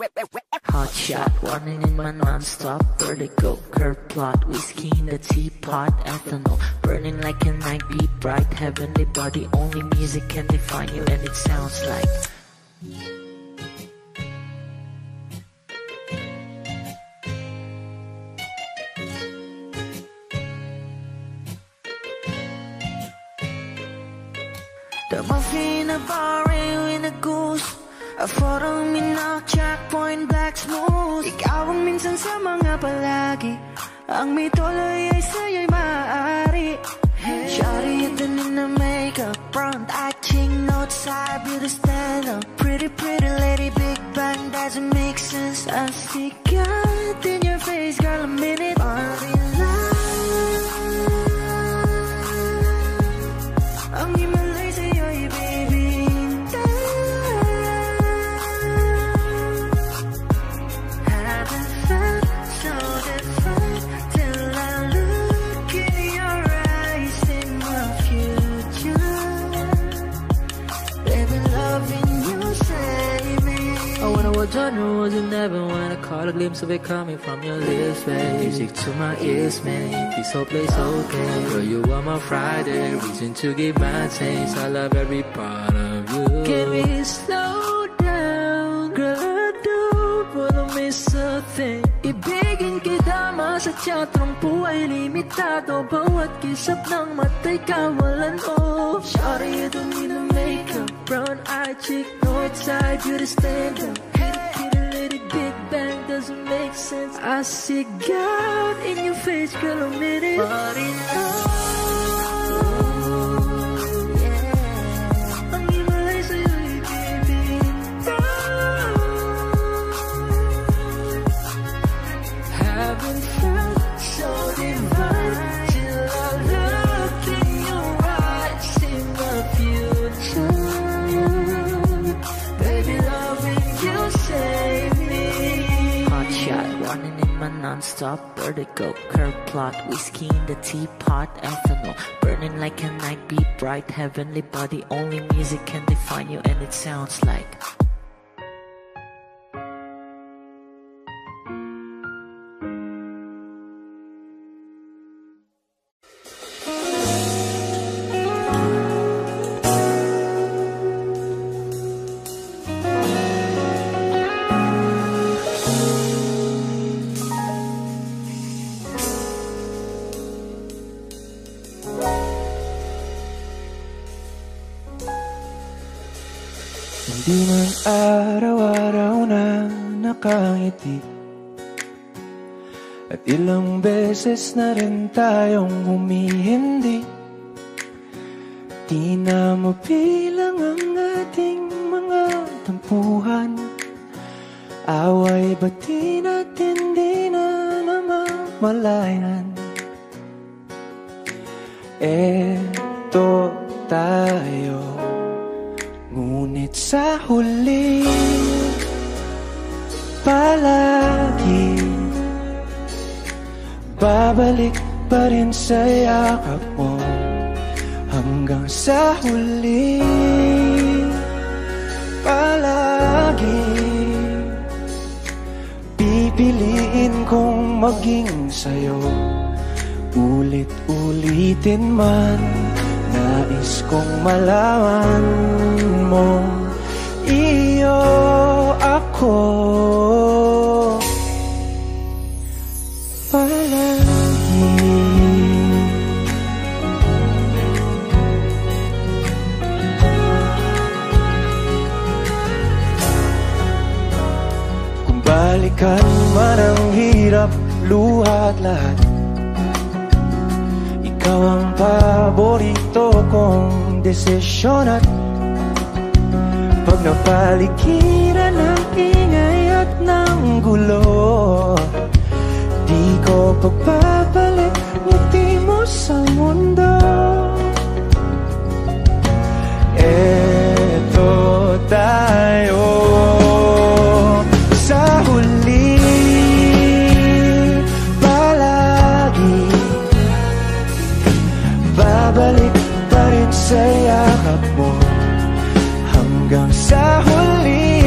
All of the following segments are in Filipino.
Hot shot, running in my non-stop vertigo. Curve plot, whiskey in the teapot. Ethanol, burning like a night beat. Bright, heavenly body. Only music can define you, and it sounds like the muffin, a bar, in a goose. A photo, minok, checkpoint, black smooth. Ikaw ang minsan sa mga palagi. Ang may tuloy ay sa'yo'y maaari. Shawty, ito na makeup, front eye, ching, outside, beauty stand up. Pretty, pretty lady, big bang, doesn't make sense. I see God in your face, girl, a minute. Party life. Ang himalay sa'yo'y baby. Genre wasn't never when I caught a glimpse of it coming from your lips, babe. Music to my ears, man. This whole place okay. Girl, you are my Friday, reason to give my taste. I love every part of you. Can we slow down? Girl, I don't wanna miss a thing. Ibigin kita, masadya trangpo ay limitado. Bawat kisap ng mata'y kawalan mo. Shawty, you don't need a makeup. Brown eye chick, north side, beauty stand up. Big bang doesn't make sense. I see God in your face, girl, a minute. But enough. Ang himalay sa'yo'y baby. Haven't felt so divine till I look in your eyes, in the future. Baby, loving you save me. Shot, running in my non-stop vertigo. Curve plot, whiskey in the teapot. Ethanol, burning like a night beat. Bright, heavenly body. Only music can define you, and it sounds like Hindi man araw-araw na nakangiti, at ilang beses na rin tayong humihindi. Di na mabilang ang ating mga tampuhan. Away ba't di natin di na namamalayan? Eto tayo, ngunit sa huli palagi babalik pa rin sa yakap mo. Hanggang sa huli palagi pipiliin kong maging sa'yo. Ulit-ulitin man, nais kong malaman mo, iyo ako palagi. Kung balikan man ang hirap, luha at lahat, ikaw ang paborito kong desisyon. At pag napaligiran ng ingay at ng gulo, di ko pagbabalik ngiti mo sa mundo. Eto tayo sa huli palagi, babalik pa rin sa yakap mo. Hanggang sa huli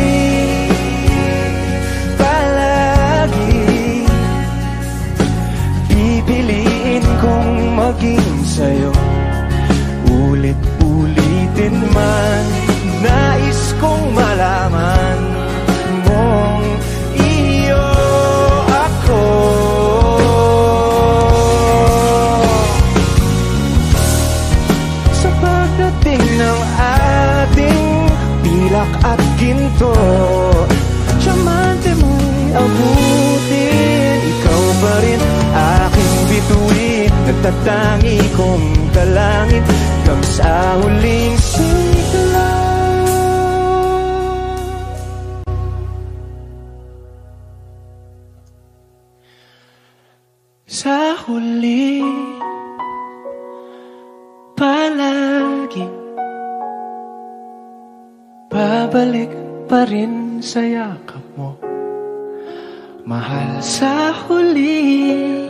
tatangi kong dalangin hanggang sa huling sigla. Sa huli palagi babalik pa rin sa yakap mo, mahal. Sa huli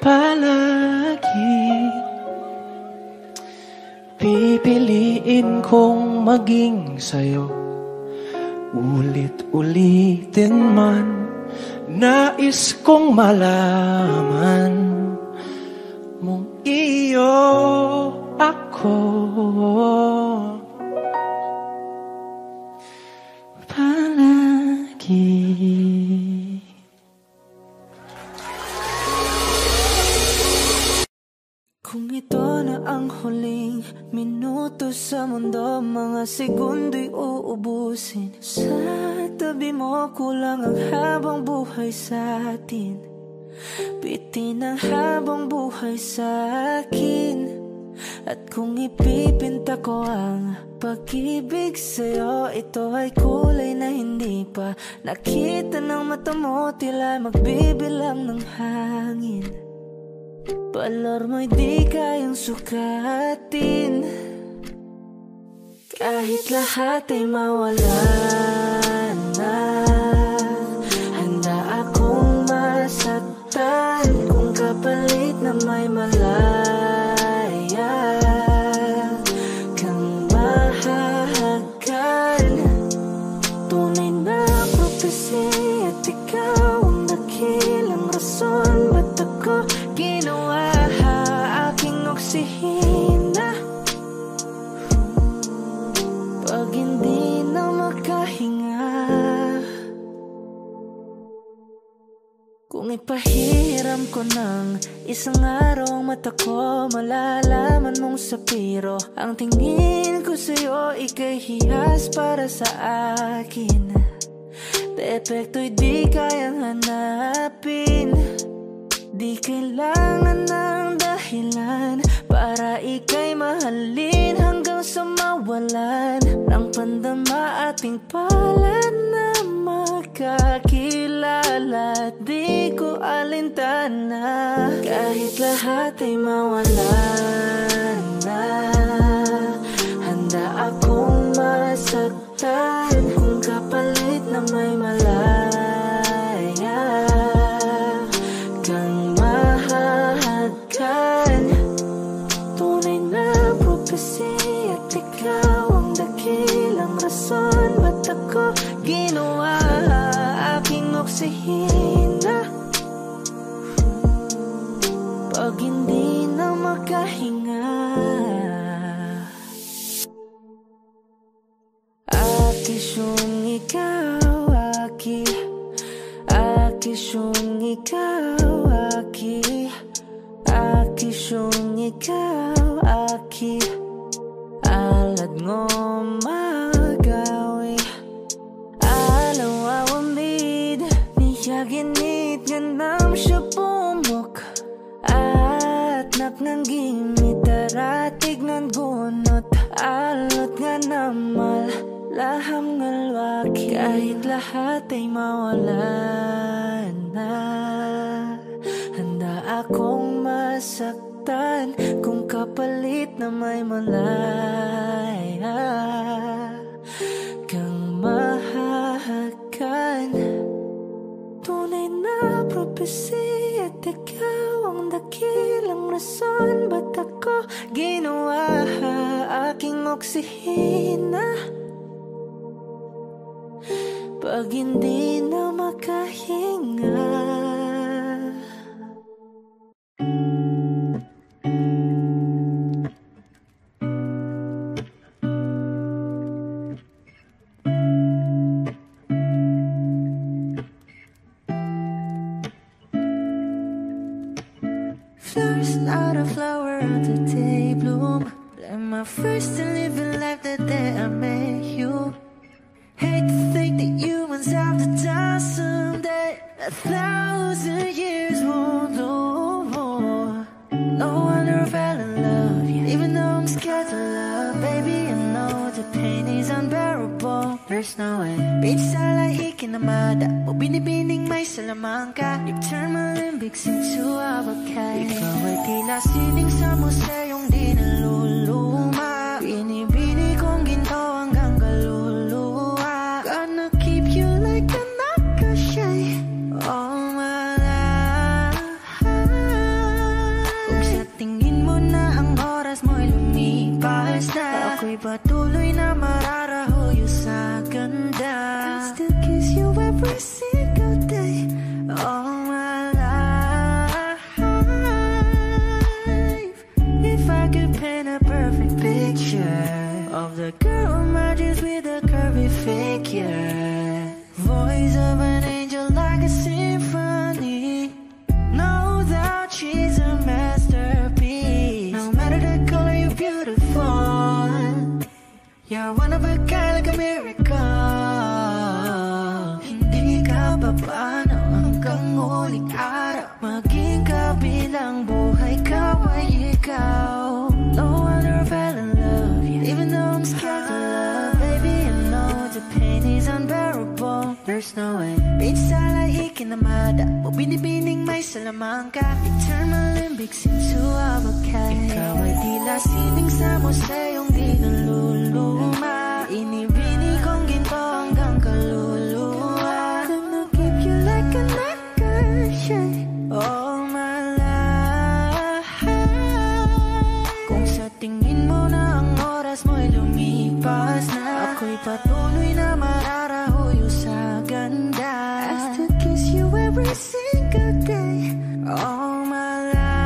palagi pipiliin kong maging sa'yo, ulit-ulitin man. Nais kong malaman mong iyo ako palagi. Kung ito na ang huling minuto sa mundo, mga segundo'y uubusin. Sa tabi mo kulang ang habang buhay sa atin, bitin ang habang buhay sa akin. At kung ipipinta ko ang pag-ibig sa'yo, ito ay kulay na hindi pa nakita ng mata mo, tila magbibilang ng hangin. Balor mo'y di kayang sukatin, kahit lahat ay mawala na. Handa akong masaktan kung kapalit na may malaya kang mahahagan. Tunay na prophecy at ikaw ang dakilang rason ba't ako ginawa aking oksihina. Pag hindi na makahinga, kung ipahiram ko ng isang araw ang mata ko, malalaman mong sapiro ang tingin ko sa'yo, ika'y hiyas para sa akin. Depekto'y di kayang hanapin, di kailangan ng dahilan para ika'y mahalin hanggang sa mawalan ng pandama ating palad na magkakilala. Di ko alintana kahit lahat ay mawalan na. Handa akong masaktan kung kapalit na may malaya kang mahahagan. Tunay na prophecy at ikaw ang dakilang rason ba't ako ginawa aking oksihina. Pag hindi na makahinga, akisyong ikaw, akisyong ikaw, akisyong ikaw, alad ngo magawi alaw awamid niya ginit ganam siya pumok at naknanggimit daratig ng gunot alot nga namal laham ngalwaki. Kahit lahat ay mawalan na, handa akong masaktan kung kapalit na may malaya kang mahahagan. Tunay na prophecy at ikaw ang dakilang rason ba't ako ginawa aking oksihina. Pag hindi na makahinga, flowers not a flower of the day bloom. Am I first to live a life the day I met you? Hate to think that humans have to die someday. 1,000 years won't know. Pinsalahi kinamada o binibining may salamangka. You've turned my limbics into abakay. Ikaw ay tila sining sa museyong di naluluma. Binibini kong ginto hanggang kaluluwa. Gonna keep you like a nakashay all my life. Kung sa tingin mo na ang oras mo'y lumipas na, ako'y patuloy na mararahuyo sa ganda. I still kiss you every single day all my life. If I could paint a perfect picture of the girl in my dreams with a curvy figure, voice of an angel like a symphony, no doubt she's a masterpiece. No matter the color, you're beautiful. You're one of a kind, like a miracle. Hindi ka pa paano hanggang huling araw, maging kabilang buhay ka ay ikaw. No wonder I fell in love, even though I'm scared to love. Baby, I know the pain is unbearable. There's no way. Pinsalahi kinamada o binibining may salamangka. You turn my limbics into abakay. Ikaw ay tila sining sa museyong di naluluma. Inibini kong ginto hanggang kaluluwa. Gonna keep you like a nakashay all my life. Kung sa tingin mo na ang oras mo'y lumipas na, ako'y patuloy na mararahuyo sa ganda. I still kiss you every single day all my life.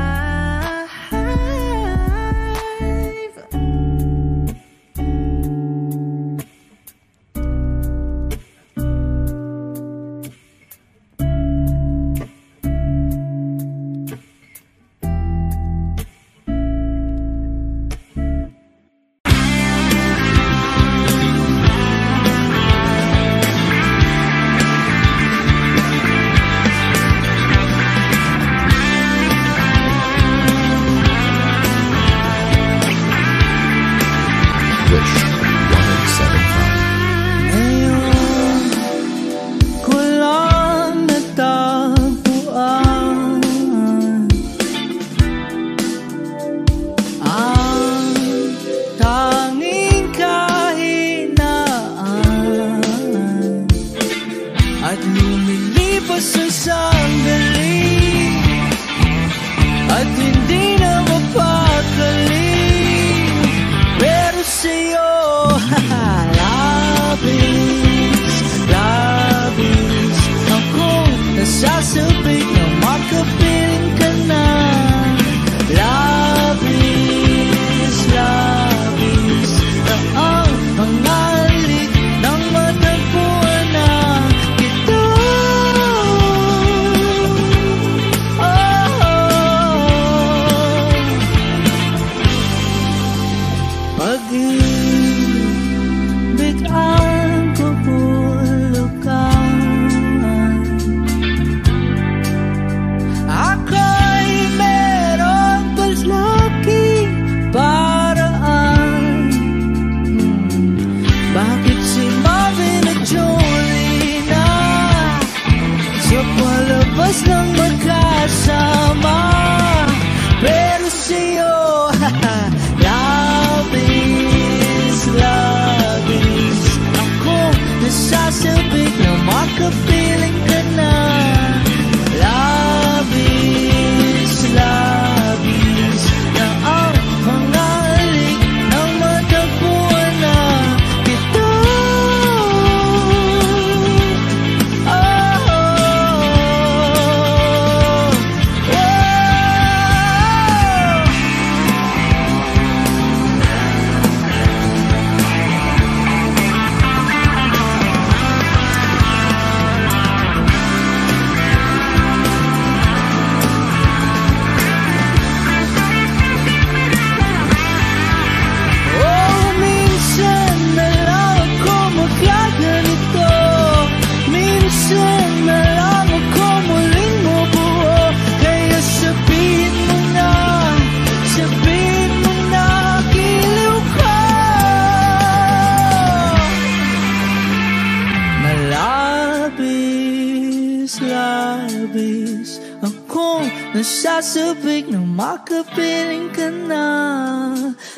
labis akong nasasabik na makapiling ka na.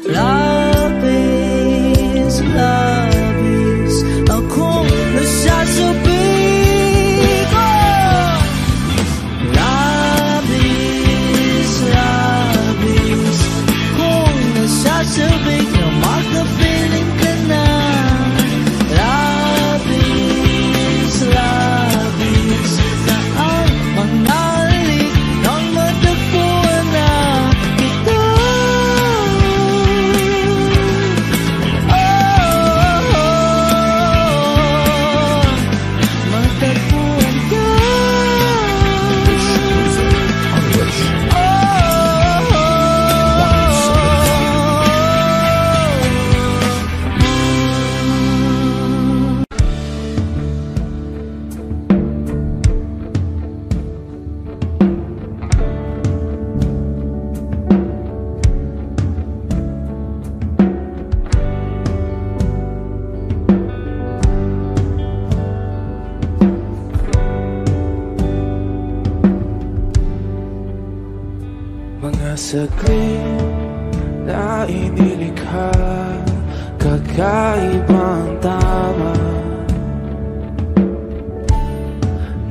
Labis, labis akong nasasabik, oh! Labis, labis akong nasasabik na makapiling ka na. Labis, labis na ang mga halik nang matagpuan na kita. Matagpuan ka. Mga saglit na inilikha, kakaibang tama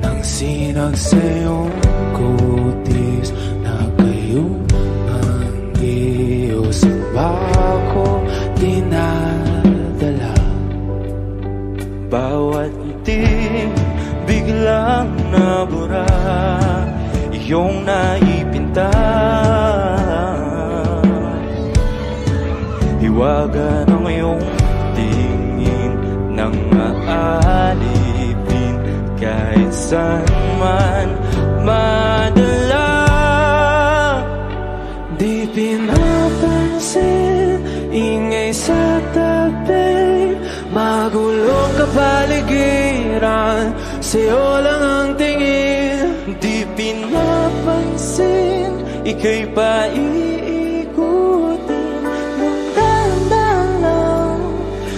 nang sinagsayong kutis na kayong ang Diyos ba ko dinadala. Bawat itim biglang nabura, iyong naipinta. Hiwaga ng iyong tingin nang maalipin kahit saan man madala. Di pinapansin, ingay sa tabi, magulong kapaligiran, sa'yo lang ang tingin. Di pinapansin, ika'y paiikutin ng dahan-dahan lang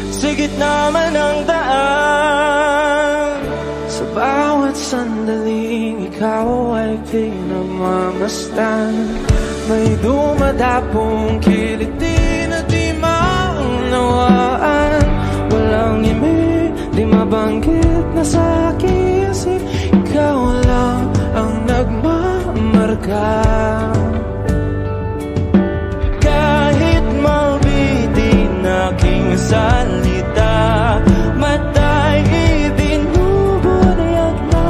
sa gitna man ng daan. Sa bawat sandaling ikaw ay pinagmamasdan, may dumadapong kiliti na di maunawaan. Walang imig, di mabanggit na sa aking isip, ikaw lang ang nagmamarka. Kahit mabitin aking salita, matay ibinubunayag na,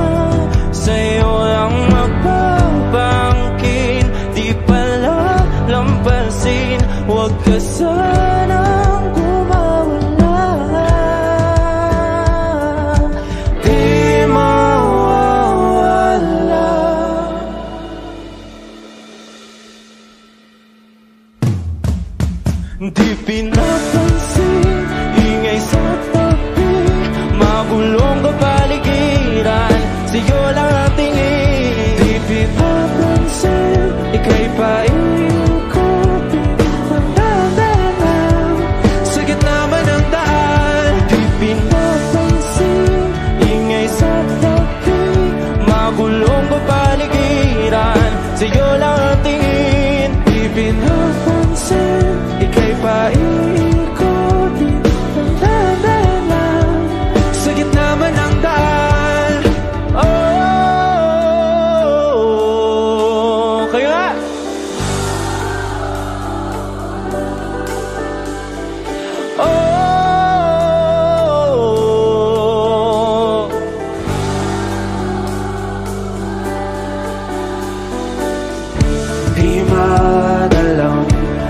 sa'yo lang magbabangkin. Di pala lampasin, huwag ka sanang gumawala. Di mawawala. Di pinapansin, ingay sa tabi, magulong kapaligiran, sa'yo lang ang tingin. Di pinapansin, ika'y paiikutin ng dahan-dahan sa gitna man ng daan. Di pinapansin, ingay sa tabi, magulong kapaligiran, sa'yo lang ang tingin. Di pinapansin, ika'y paiikutin ng dahan-dahan sa gitna man ng daan. Oh, kayo nga! Oh, di madalang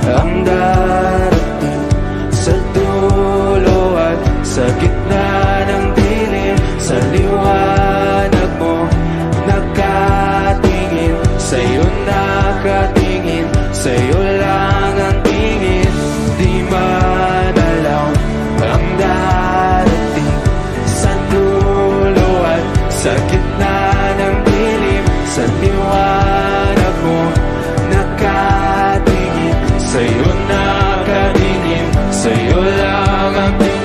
ang darating sa dulo at sa gitna ng dilim. Sa liwanag mo nakatingin, sa'yo nakatingin, sa'yo lang ang tingin. Di madalaw ang darating sa dulo at sa gitna ng dilim. Sa liwanag mo nakatingin, sa'yo nakatingin, sa'yo lang ang tingin.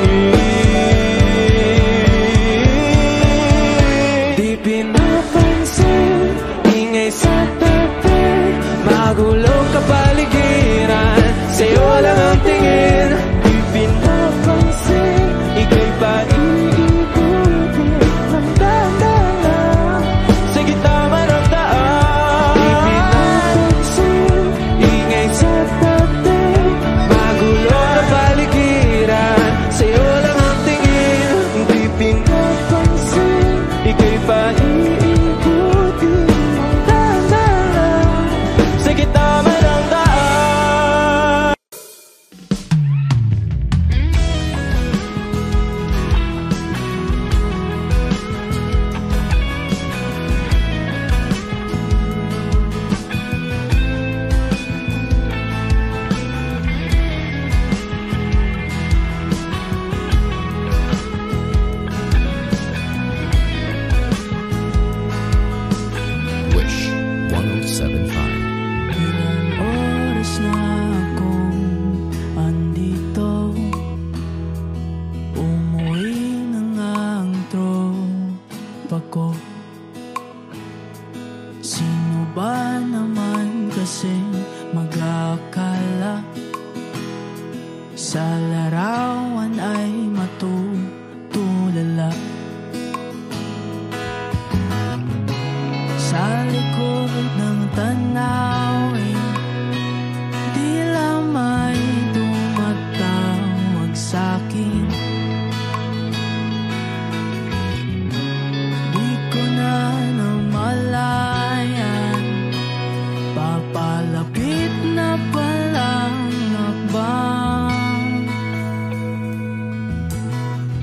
ko. Sino ba naman kasi mag-aakala sa larawan ay matutulala? Sa likod ng tanawin, tila may tumatawag sa'kin. Di ko na namalayan, papalapit na palang hakbang.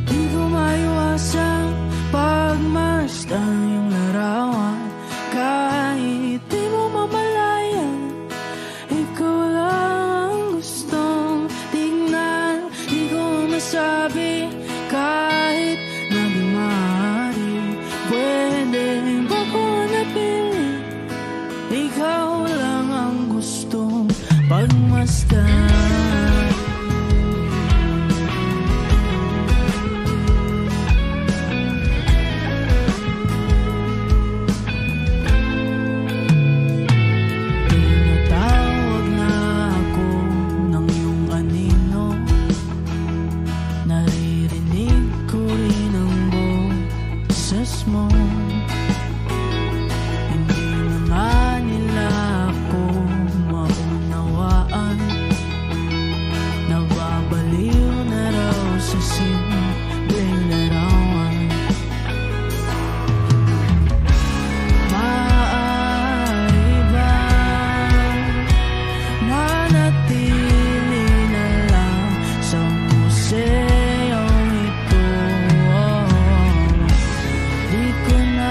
Di ko maiwasang pagmasdan yung larawan. Kahit di mo mamalayan, ikaw lang ang gustong tignan. Di ko masabi kahit na di maaari. Pwede ba ko napili? Ikaw lang ang gustong pagmasdan. Mo. Hindi na nga nila ako maunawaan. Nababaliw na raw sa simpleng larawan. Maaari ba manatili na lang sa museo ito? Di ko na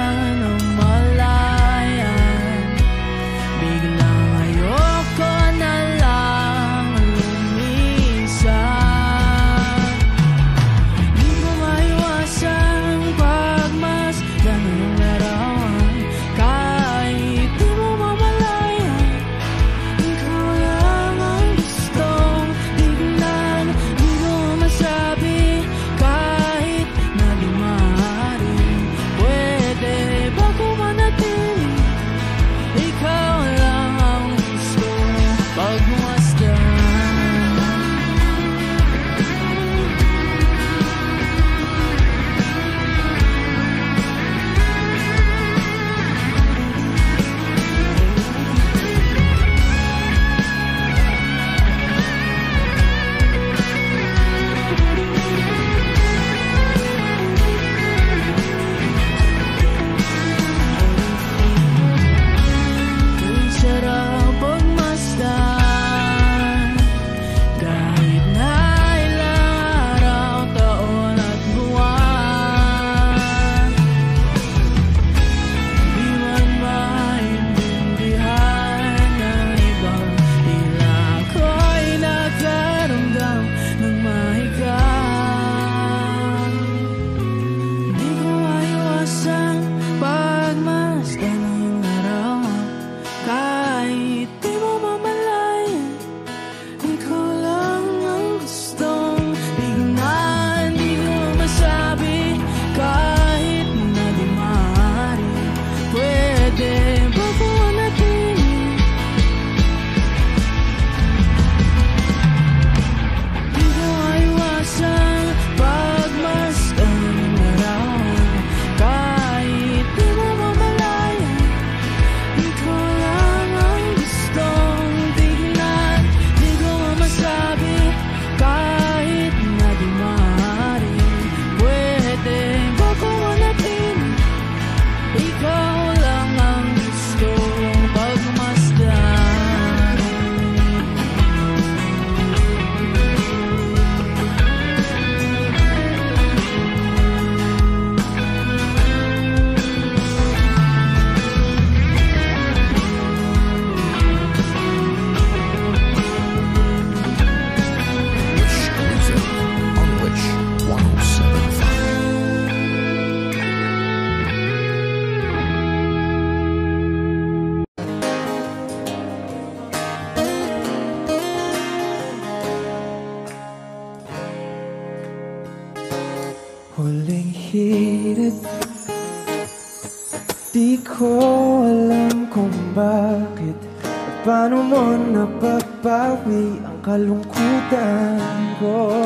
Di ko alam kung bakit at paano mo napapawi ang kalungkutan ko.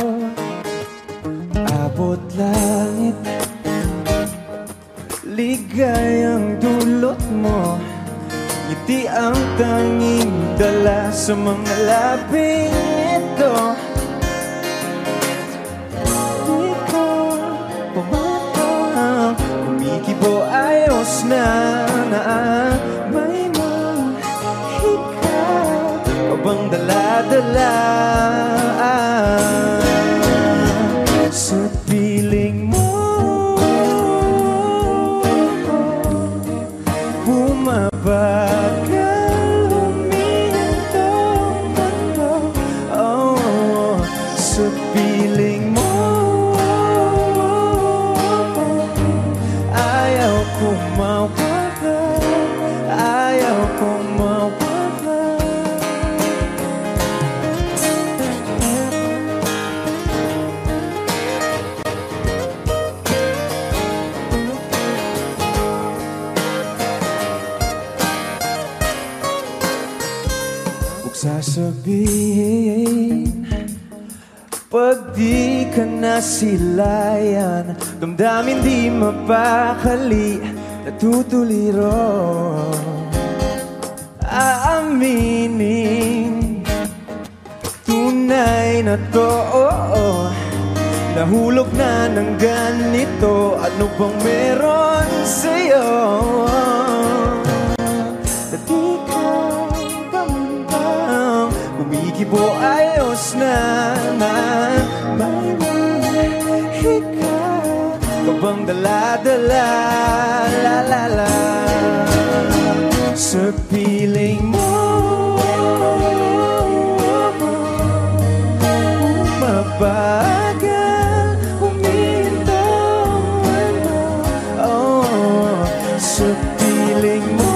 Abot langit, ligayang dulot mo, ngiti ang tanging dala sa mga labing ito. Di ko pumatang, kumikibo ayos na may mahika ka bang dala-dala sa piling mo. Bumabagal huminto mundo, oh, sa piling mo. Ayaw kong mawala, ayaw kong mawala. Sasabihin pag di ka nasilayan, damdamin di mapakali, natutuliro. Aaminin tunay na to, nahulog na ng ganito. Ano bang meron sa'yo? Kumikibo ayos na may mahika ka bang dala-dala, la-la-la sa piling mo. Mabagal huminto, oh, sa piling mo.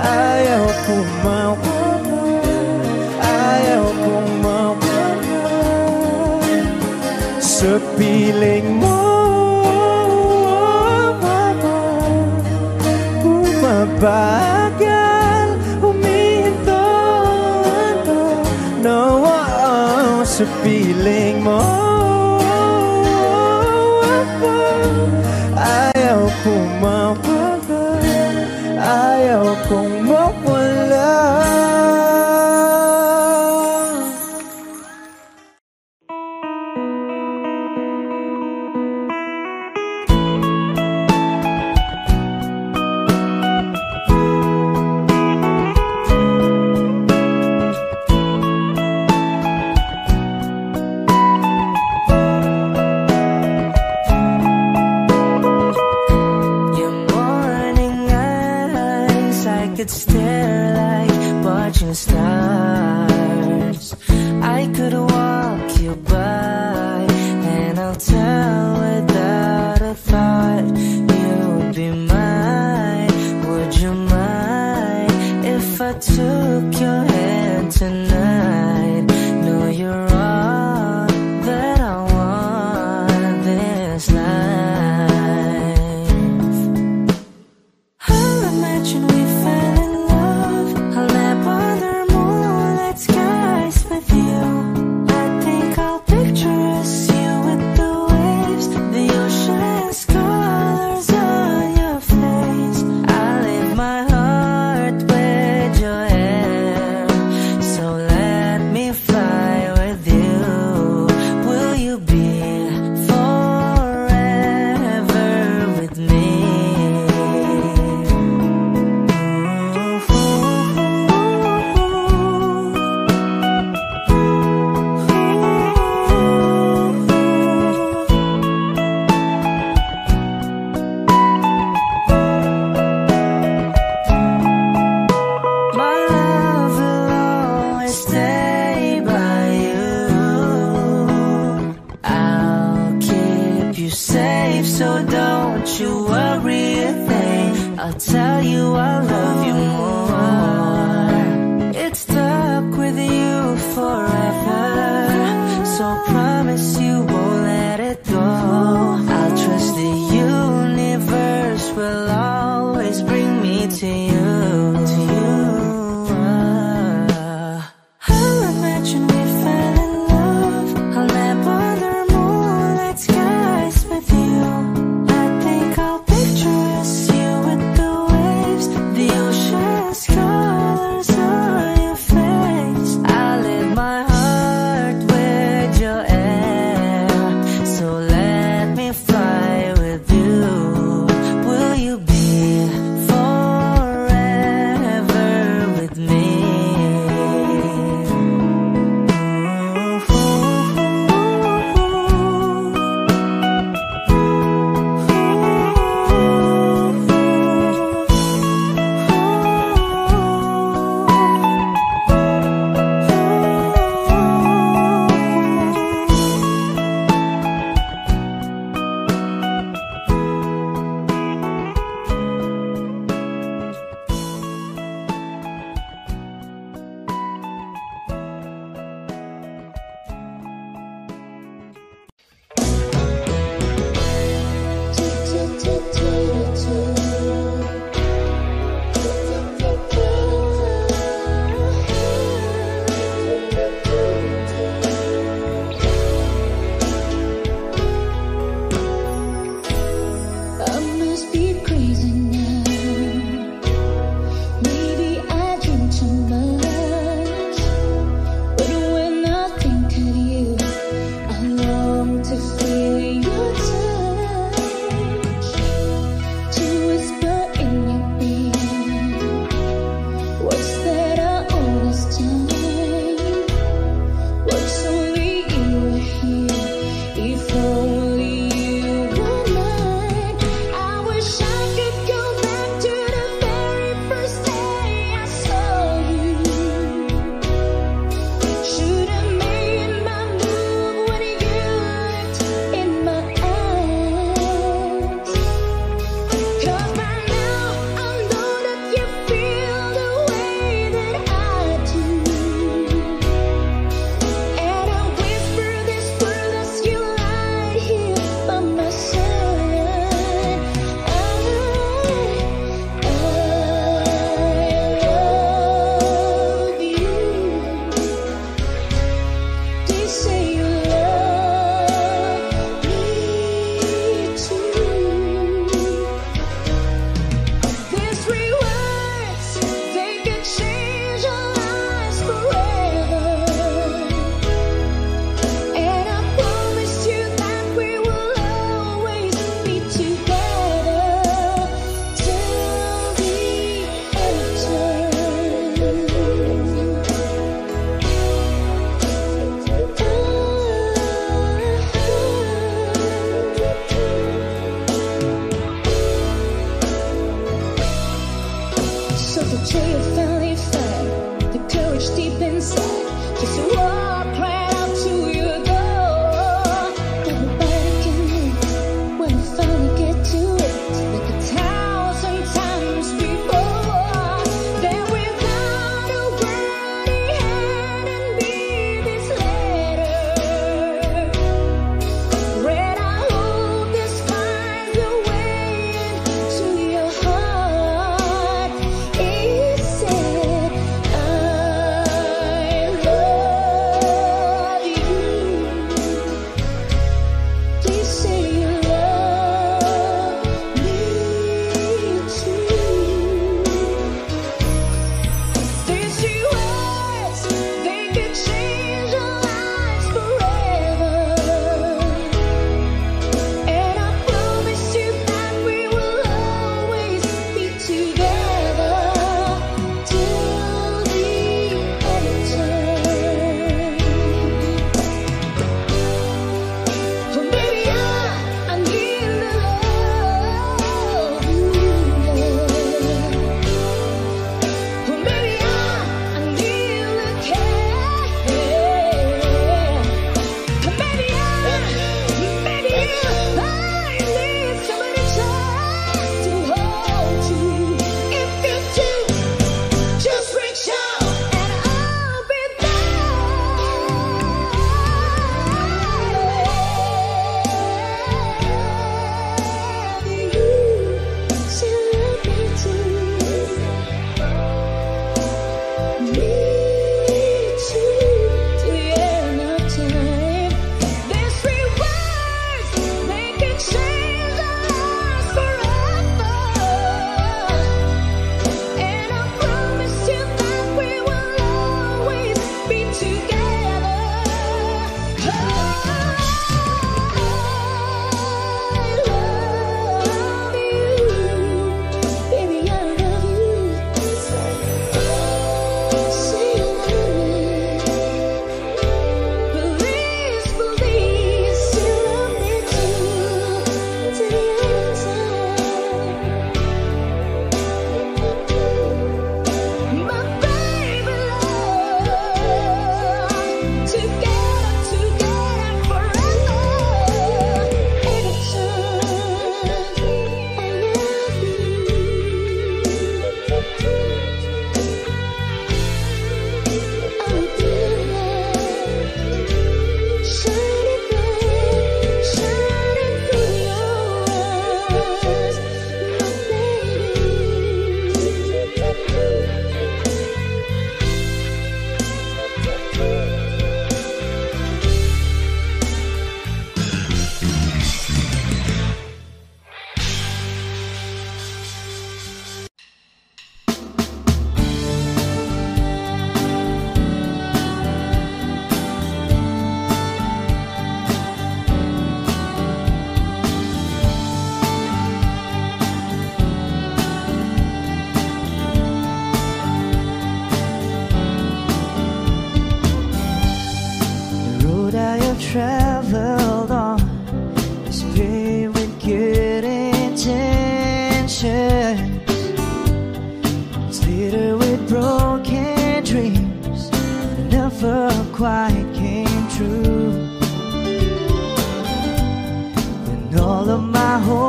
Ayaw kong mawala, ayaw kong mawala sa piling mo. Bumabagal huminto, no, oh, sa piling mo. Ayaw kong mawala, ayaw kong mawala. Could stare like watching stars. I could walk you by, and I'll tell without a thought you'd be mine. Would you mind if I took your hand tonight? Know you're all that I want this life. I'll imagine we fell in love. I'll nap under moonlit skies with you. I think I'll picture us, you with the waves, the ocean's colors on your face. I'll leave my heart with your hand, so let me fly with you. Will you be forever with me? My love will always stay by you. I'll keep you safe, so don't you worry a thing. I'll tell you I love you more. It's stuck with you forever, so promise you won't let it go. I'll trust that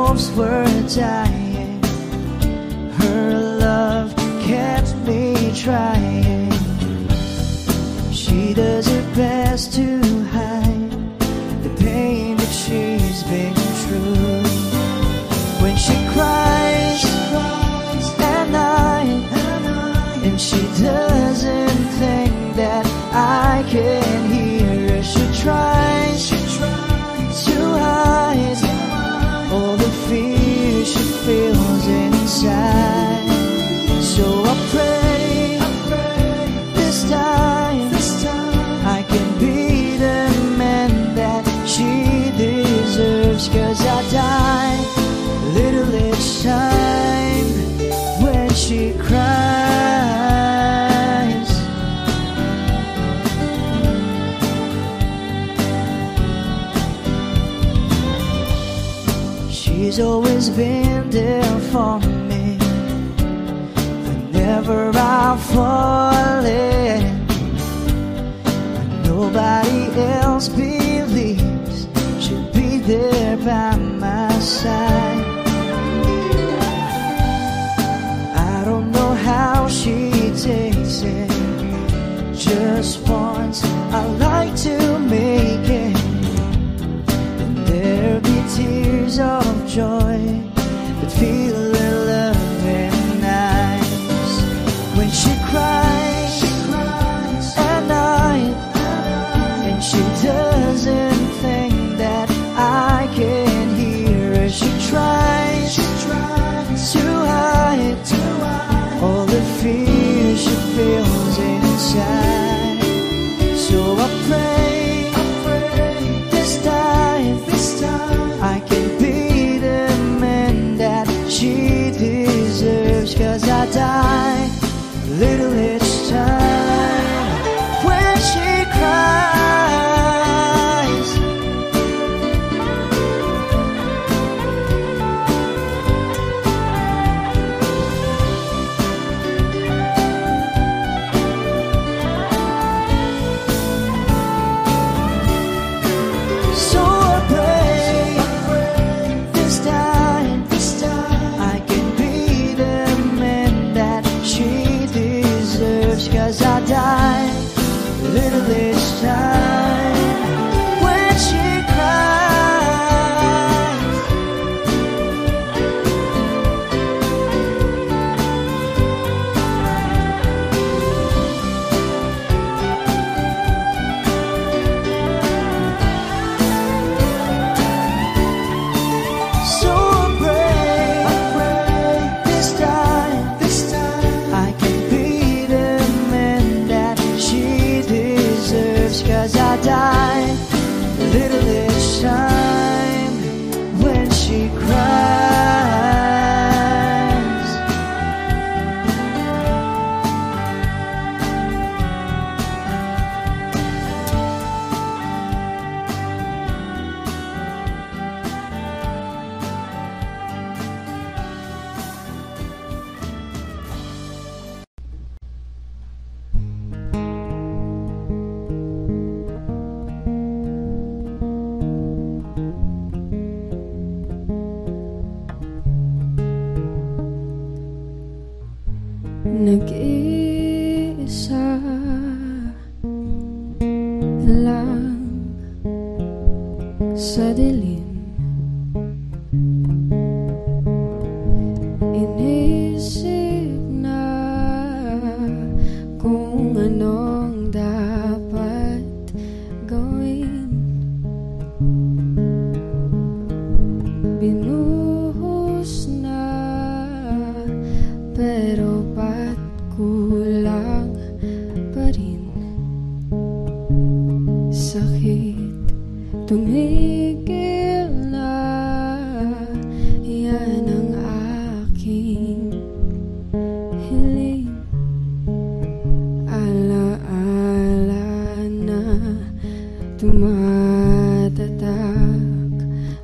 hopes were dying. Her love kept me trying. She does her best to hide the pain that she's been through. When she cries at night, and she doesn't think that I can hear her, she tries to hide all the fear she feels inside. So I pray this time I can be the man that she deserves. 'Cause I die a little each time when she cries. She's always been there for me whenever I've fallen. When nobody else believes she'll be there by my side. I don't know how she takes it. Just once I like to make it, and there'll be tears of joy that feel a loving eyes. When she cries at night, and she doesn't think that I can hear her, she tries to hide all the fear she feels inside. So I pray this time I can be the man that she deserves. 'Cause I die a little each time when she cries. So I pray this time I can be the man that she deserves. 'Cause I die a little each time when she cries. So I pray this time I can be the man that she deserves. 'Cause I die a little each time when she cries. Nag-iisa lang sa dilim, inisip na kung anong dapat gawin. Binuhos na pero ba't kulang pa rin? Sakit tumigil na, yan ang aking hiling. Alaala na tumatatak,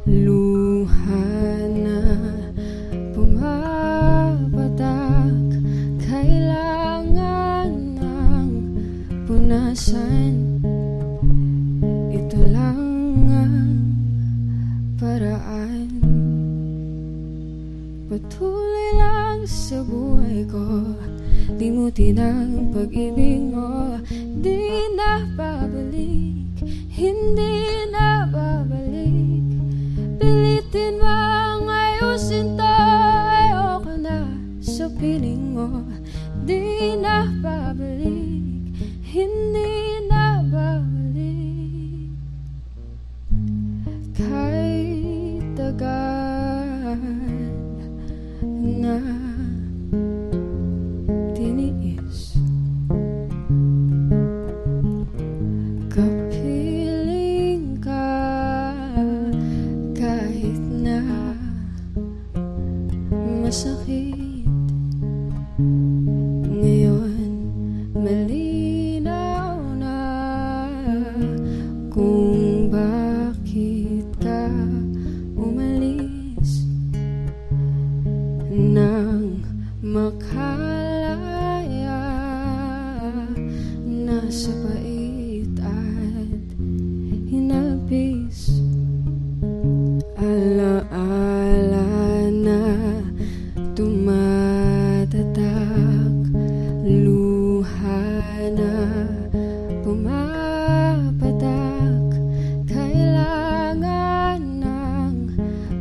luha na pumapatak. Kailangan ng punasan, ito lang ang paraan. Patuloy lang sa buhay ko, limutin ang pag-ibig mo. Di na babalik, hindi na babalik. Pilitin bang ayusin to, ayoko na sa piling mo. Di na babalik, hindi na babalik. Kahit tagal na tiniis, kapiling ka kahit na masakit. Ngayon malinaw na kung bakit ka umalis nang makalaya na sa pait at hinalpis. Alaala na tumatatak, luha na pumapatak. Kailangan ng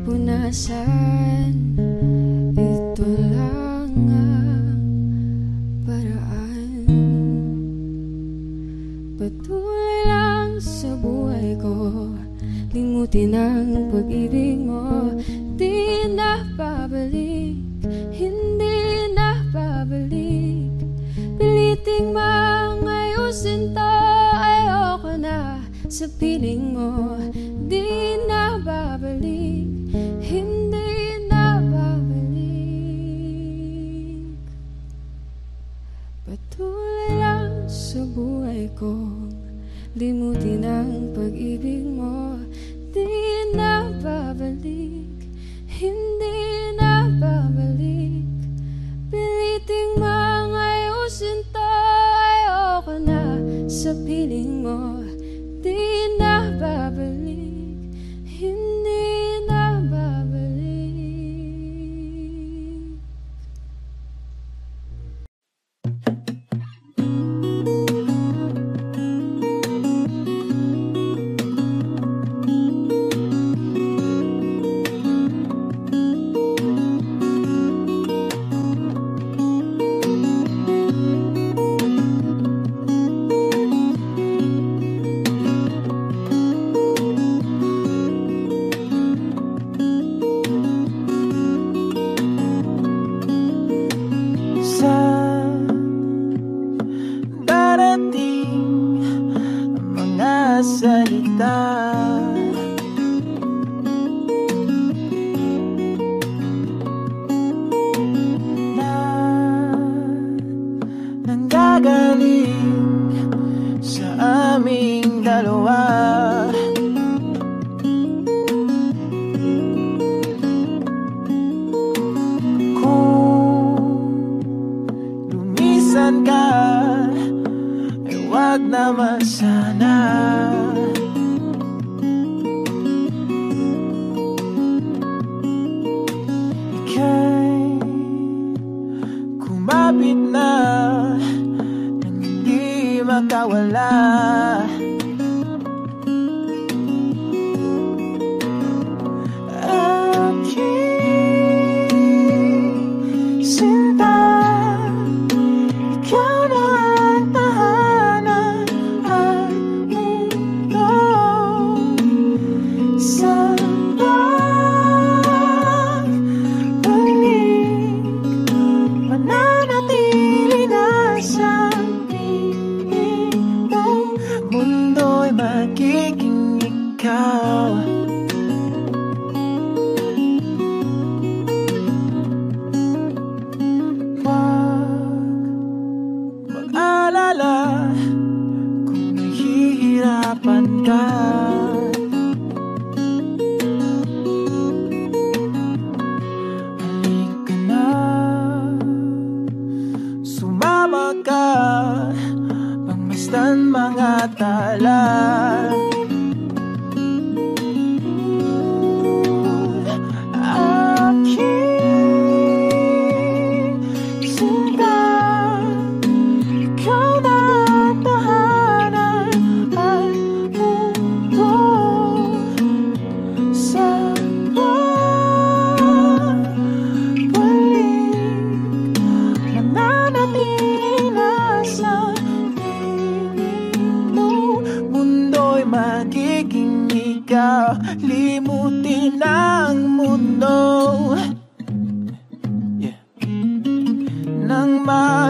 punasan, ito lang ang paraan. Patuloy lang sa buhay ko, limutin ang pag-ibig mo. Di na babalik, hindi na babalik. Piliting mang ayusin to, ayoko na sa piling mo. Di na babalik, hindi na babalik. Patuloy lang sa buhay ko, limutin ang pag-ibig mo. Di na babalik, hindi na babalik. Piliting mang ayusin to, ayoko na sa piling mo. Di na babalik, hindi na babalik.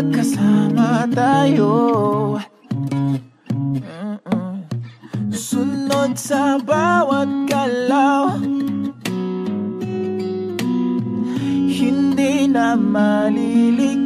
magkasama tayo. Sunod sa bawat galaw, hindi na maliligaw.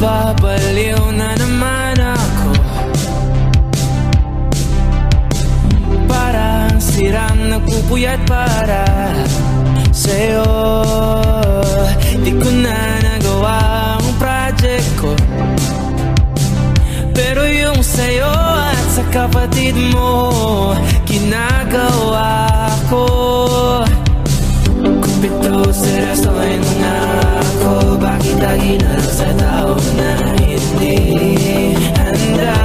Babaliw na naman ako, parang sirang nagpupuyat para sa'yo. Di ko na nagawa ang project ko, pero yung sa'yo at sa kapatid mo ginagawa ko. Kumpito seryosohin mo na ako, bakit lagi na lang sa tao na hindi handa,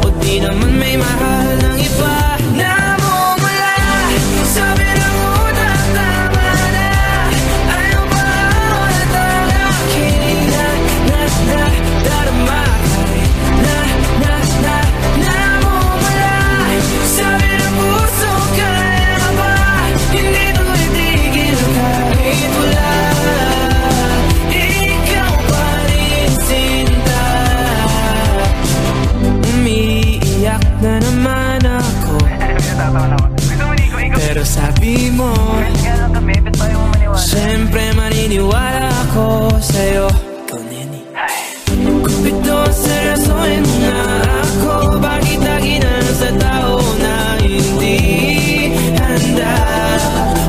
o di naman may mahal ng iba. Namumula, sabi na muna tama na, ayaw ba ulit ang aking darama kay namumula, sabi na puso kaya ba, hindi to itigil kahit wala. Ikaw pa rin sinta, umiiyak na naman ako, pero sabi mo siyempre maniniwala ako sa'yo. Kumpito seryosohin mo na ako, bakit lagi na sa tao na hindi handa,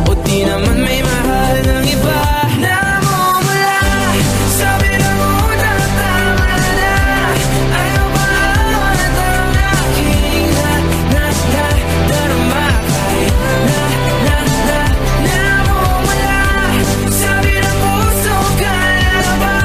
o di naman may mahal ng iba. Namumula, sabi na muna tama na, ayaw ba ulit ang aking darama kay namumula, sabi na puso kaya ba,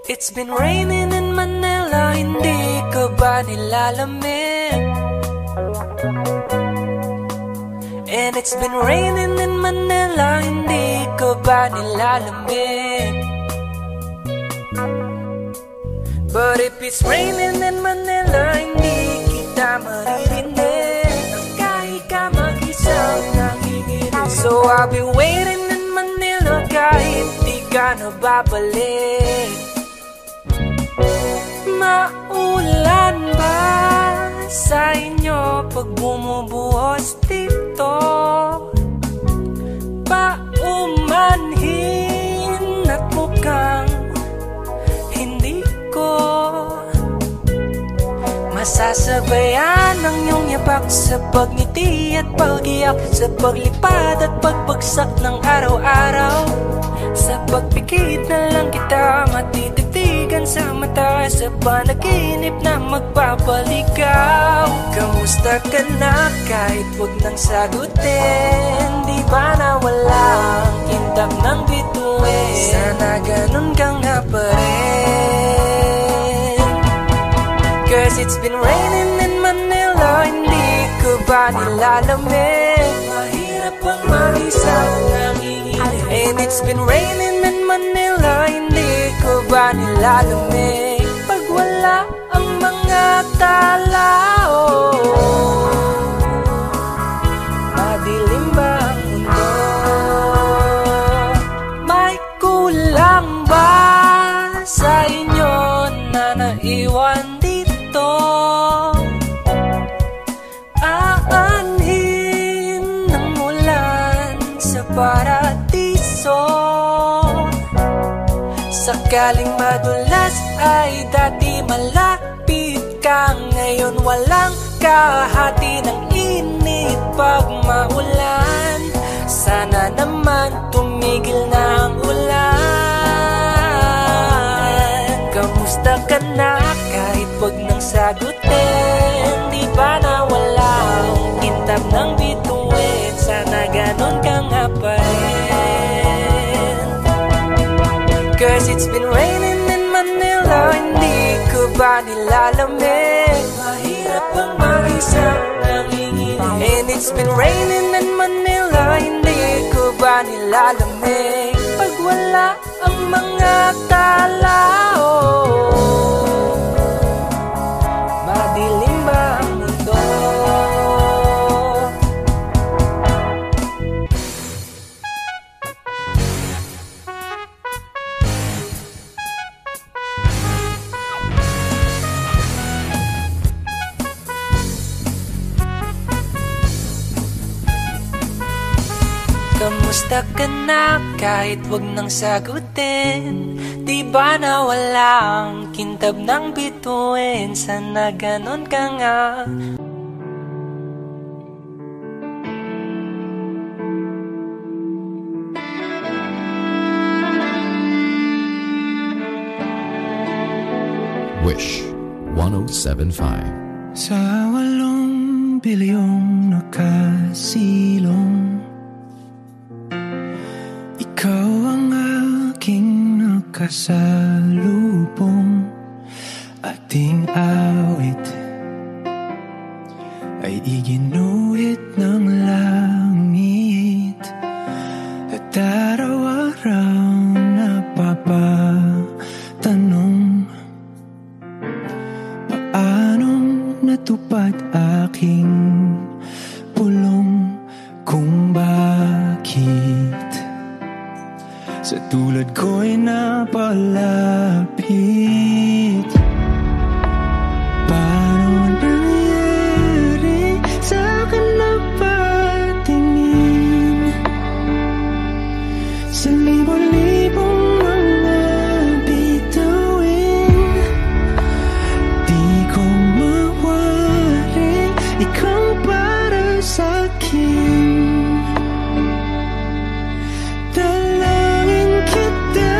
It's been raining in Manila, hindi ka ba nilalamig? And it's been raining in Manila, hindi ka ba nilalamig? But if it's raining in Manila, hindi kita maririnig. Kahit ka mag-isang nanginginig. So I'll be waiting in Manila kahit di ka na babalik. Maulan ba sa inyo pag bumubuhos dito? Paumanhin at mukhang hindi ko masasabayan ang iyong yapak sa pagngiti at pag-iyak, sa paglipad at pagbagsak ng araw-araw. Sa pagpikit na lang kita matititigan sa mata, sa panaginip na magpapaligaw. Kamusta ka na kahit wag nang sagutin? Di ba na walang kintab ng bituin? Sana ganun ka nga pa rin. Cause it's been raining in Manila, hindi ko ba nilalamig? Mahirap ang mag-isang nanginginig. And it's been raining in Manila, hindi ko ba nilalamig? Pag wala ang mga tao, madilim ba ang mundo? May kulang ba sa inyo na naiwan dito? Aanhin ng ulan sa paradiso. Sakaling madulas ay dati malapit ka, ngayon walang kahati ng init pag maulan. Sana naman tumigil na ang ulan. Kamusta ka na kahit wag nang sagutin? Di ba na walang kintab ng bituin? Sana ganon ka nga pa rin. Cause it's been raining in Manila, hindi ko ba nilalamig? Mahirap ang mag-isang nanginginig. And it's been raining in Manila, hindi ko ba nilalamig? Pag wala ang mga tao, madilim ba ang mundo? Kamusta ka na kahit wag nang sagutin? Di ba na walang kintab ng bituin? Sana ganon ka nga. Wish 107.5. Sa 8 bilyong nakasilong, ikaw ang aking nakasalubong. Ating awit ay iginuhit ng langit, at araw-araw napapatanong, paanong natupad aking pulong, kung bakit sa tulad ko'y napalapit. Paano nangyari sa akin na patingin sa libo-libong mga bituin? Di ko mawari ikaw para sa'kin. Dalangin kita,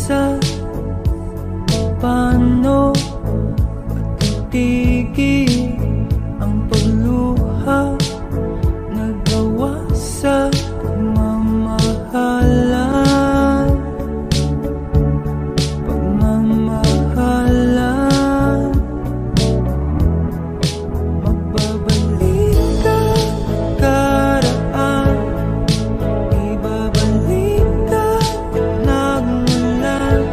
sa paano matitigil ang pagluha nagawa sa pagmamahalan. Magbabalik ka karaan, ibabalik ka nagmulan.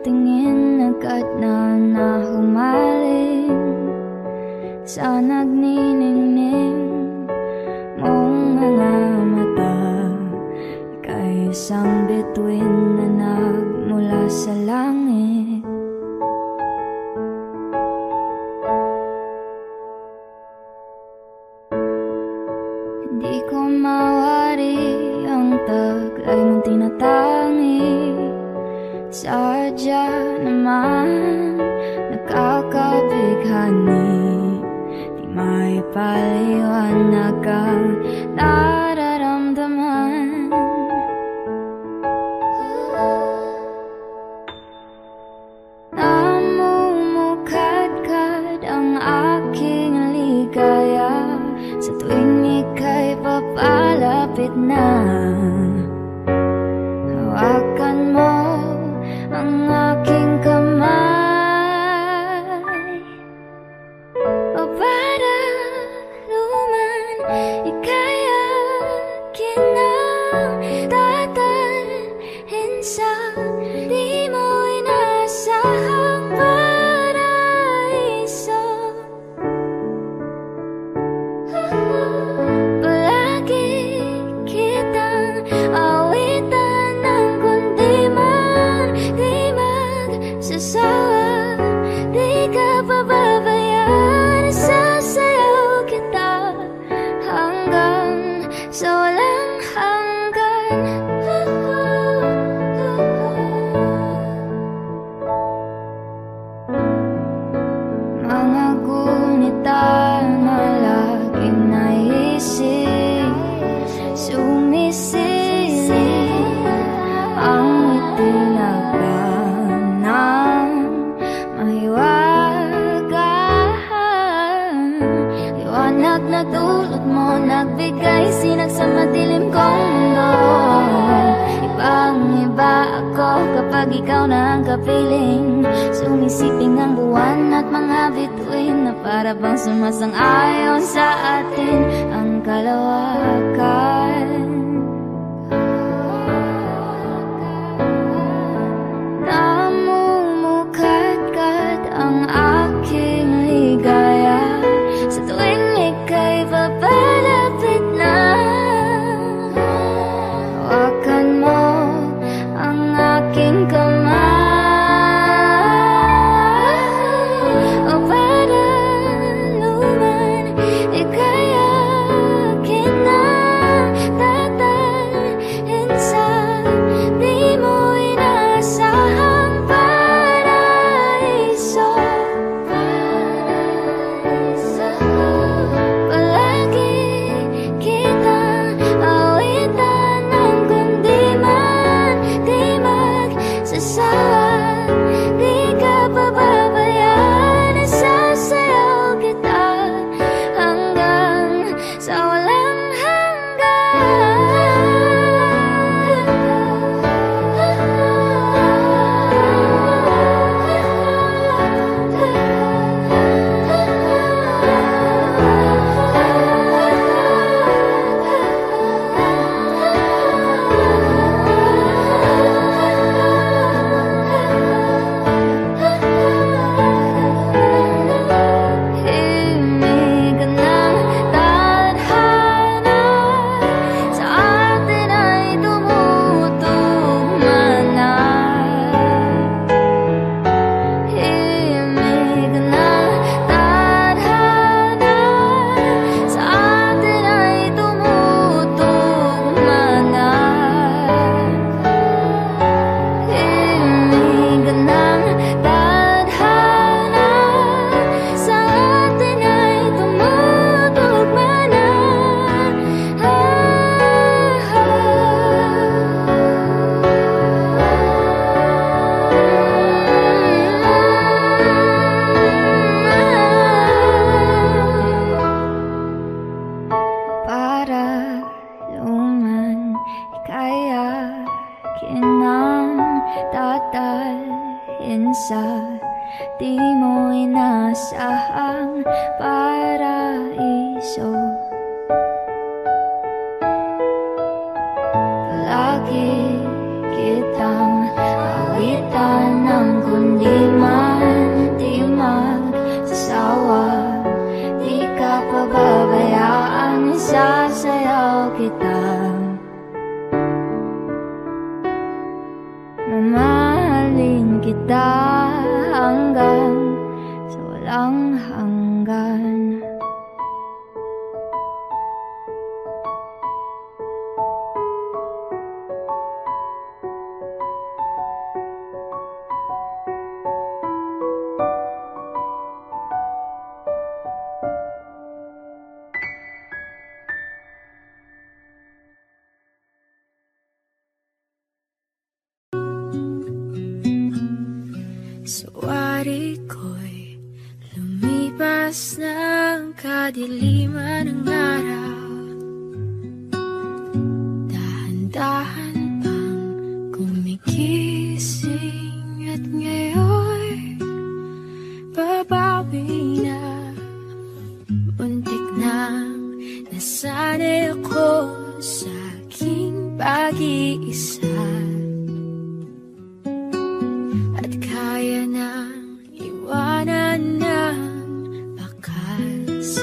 tingin agad na nahumaling sa nagniningning mong mga mata. Ika'y isang bituin na nagmula sa langit. Hindi ko mawari ang taglay mong tinatangi. Sadya naman nakakabighani, di may paliwanag ang nararamdaman. Namumukadkad ang aking ligaya sa tuwing ika'y papalapit na. Hawakan mo ang aking kamay, o para luman ika'y akin nang tatalhin sa di mo inasahang paraiso. Palagi kitang awitan ng kundi man di magsasawa, di ka pababayaan. Sasayaw kita hanggang sa walang hanggan. Mga gunitan na laging naisip, sumisilip ang itinagdan ng mahiwagaan. Liwanag na dulot mo, nagbigay sinag sa madilim kong mundo. Ibang-iba ako kapag ikaw na ang kapiling. Sumisiping ang buwan at mga bituin na para bang sumasang-ayon sa atin ang kalawakan. Namumukadkad ang aking ligaya sa tuwing ika'y papalapit na. Hawakan mo ang aking kamay, o para luman ika'y akin nang tatalhin sa di mo inasahang paraiso. Palagi kitang awitan ng kundi man di magsasawa, di ka pababayaan. Sasayaw kita hanggang sa walang himig ng tadhana sa atin ay tumutugma na. Himig ng tadhana sa atin ay tumutugma na. Himig ng tadhana sa atin ay tumutugma na. Para luman ika'y akin nang tatalhin sa di mo inasahang paraiso. Palagi kitang awitan ng kundi man di magsasawa. Di ka pababayaan, isasayaw kita. Mamahalin kita hanggang sa walang hanggan. Sawari ko'y lumipas ng kadiliman ng araw. Dahan-dahan pang gumigising at ngayon babawi na. Muntik nang nasanay ako sa aking pag-iisa. Kaya nang iwanan ng bakas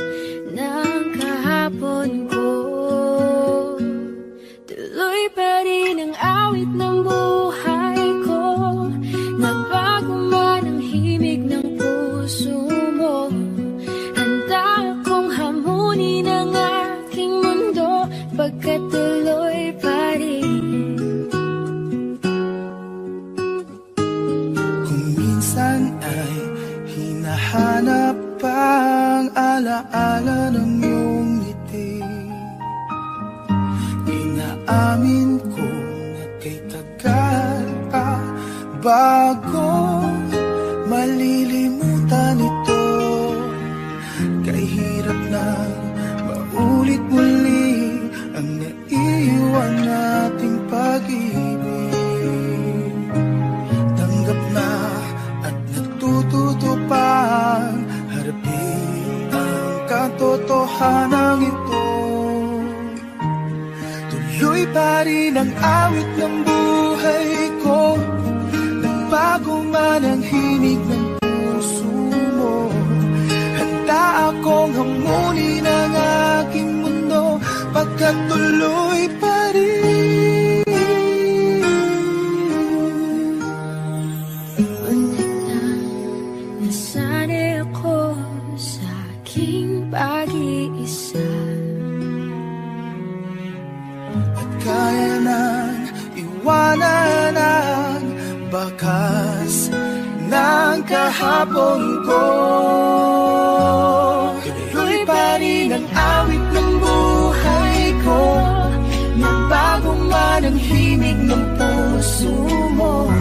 ng kahapon ko. Tuloy pa rin ang awit ng buhay ko. Nagbago man ang himig ng puso mo. Handa akong hamunin ang aking mundo, pagkat tuloy pa rin. Ay hinahanap ang alaala ng iyong ngiti. Inaamin ko na kay tagal pa bago malilimutan ito. Kay hirap na maulit muli ang naiwan nating pag-ibig. Tanggap na tutupang harapin ang katotohanan ito. Tuloy pa rin ang awit ng buhay ko. Nagbago man ang himig ng puso mo. Handa akong hamunin ang aking mundo, pagkat tuloy pa rin. Nasanay ako sa aking pag-iisa. At kaya nang iwanan ang bakas ng kahapon ko. Tuloy pa rin ang awit ng buhay ko. Nagbago man ang himig ng puso mo.